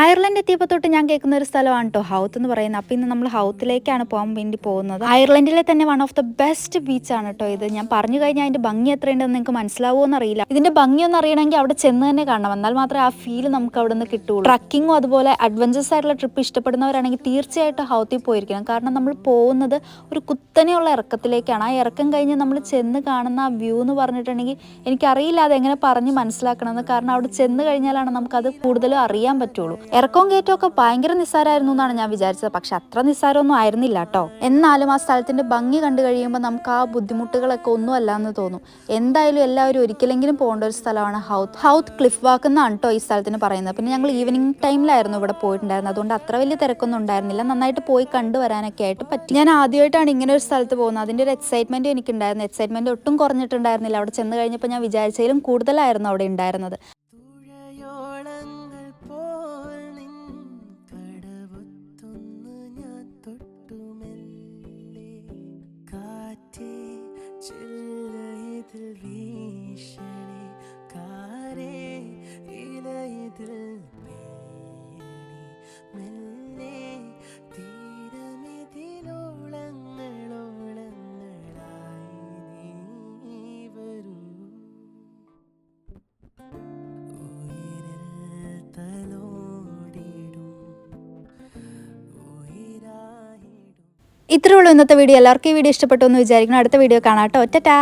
Ireland എത്തിയപ്പോൾ തൊട്ട് ഞാൻ കേൾക്കുന്ന ഒരു സ്ഥലമാണ് കേട്ടോ ഹൗത്ത് എന്ന് പറയുന്നത്. അപ്പോൾ ഇന്ന് നമ്മൾ ഹൗത്തിലേക്കാണ് പോകാൻ വേണ്ടി പോകുന്നത്. അയർലൻഡിലെ തന്നെ വൺ ഓഫ് ദ ബെസ്റ്റ് ബീച്ചാണ് കേട്ടോ ഇത്. ഞാൻ പറഞ്ഞു കഴിഞ്ഞാൽ അതിൻ്റെ ഭംഗി എത്രയുണ്ടെന്ന് നിങ്ങൾക്ക് മനസ്സിലാവുമോ അറിയില്ല. ഇതിൻ്റെ ഭംഗിയൊന്നും അറിയണമെങ്കിൽ അവിടെ ചെന്ന് തന്നെ കാണണം, എന്നാൽ മാത്രമേ ആ ഫീൽ നമുക്ക് അവിടെ നിന്ന് കിട്ടുള്ളൂ. ട്രക്കിങ്ങും അതുപോലെ അഡ്വഞ്ചറസ് ആയിട്ടുള്ള ട്രിപ്പ് ഇഷ്ടപ്പെടുന്നവരാണെങ്കിൽ തീർച്ചയായിട്ടും ഹൗത്തിൽ പോയിരിക്കണം. കാരണം നമ്മൾ പോകുന്നത് ഒരു കുത്തനെയുള്ള ഇറക്കത്തിലേക്കാണ്. ആ ഇറക്കം കഴിഞ്ഞ് നമ്മൾ ചെന്ന് കാണുന്ന ആ വ്യൂ എന്ന് പറഞ്ഞിട്ടുണ്ടെങ്കിൽ എനിക്കറിയില്ല അതെങ്ങനെ പറഞ്ഞ് മനസ്സിലാക്കണമെന്ന്. കാരണം അവിടെ ചെന്ന് കഴിഞ്ഞാലാണ് നമുക്കത് കൂടുതലും അറിയാൻ പറ്റുള്ളൂ. ഇറക്കവും കയറ്റവും ഒക്കെ ഭയങ്കര നിസ്സാരമായിരുന്നു എന്നാണ് ഞാൻ വിചാരിച്ചത്. പക്ഷെ അത്ര നിസ്സാരമൊന്നും ആയിരുന്നില്ല കേട്ടോ. എന്നാലും ആ സ്ഥലത്തിന്റെ ഭംഗി കണ്ടു കഴിയുമ്പോൾ നമുക്ക് ആ ബുദ്ധിമുട്ടുകളൊക്കെ ഒന്നും അല്ല എന്ന് തോന്നും. എന്തായാലും എല്ലാവരും ഒരിക്കലെങ്കിലും പോകേണ്ട ഒരു സ്ഥലമാണ് ഹൗത്ത് ക്ലിഫ് വാക്ക് എന്നാണ് കേട്ടോ ഈ സ്ഥലത്തിന് പറയുന്നത്. പിന്നെ ഞങ്ങൾ ഈവനിങ് ടൈമിലായിരുന്നു ഇവിടെ പോയിട്ടുണ്ടായിരുന്നത്, അതുകൊണ്ട് അത്ര വലിയ തിരക്കൊന്നും ഉണ്ടായിരുന്നില്ല. നന്നായിട്ട് പോയി കണ്ടുവരാനൊക്കെ ആയിട്ട് പറ്റി. ഞാൻ ആദ്യമായിട്ടാണ് ഇങ്ങനെ ഒരു സ്ഥലത്ത് പോകുന്നത്. അതിൻ്റെ ഒരു എക്സൈറ്റ്മെന്റ് എനിക്കുണ്ടായിരുന്നു. എക്സൈറ്റ്മെന്റ് ഒട്ടും കുറഞ്ഞിട്ടുണ്ടായിരുന്നില്ല. അവിടെ ചെന്ന് കഴിഞ്ഞപ്പോൾ ഞാൻ വിചാരിച്ചതിലും കൂടുതലായിരുന്നു അവിടെ ഉണ്ടായിരുന്നത്. ഇത്രേ ഉള്ളൂ ഇന്നത്തെ വീഡിയോ. എല്ലാവർക്കും ഈ വീഡിയോ ഇഷ്ടപ്പെട്ടു എന്ന് വിചാരിക്കണം. അടുത്ത വീഡിയോ കാണാം കേട്ടോ. ടാറ്റാ.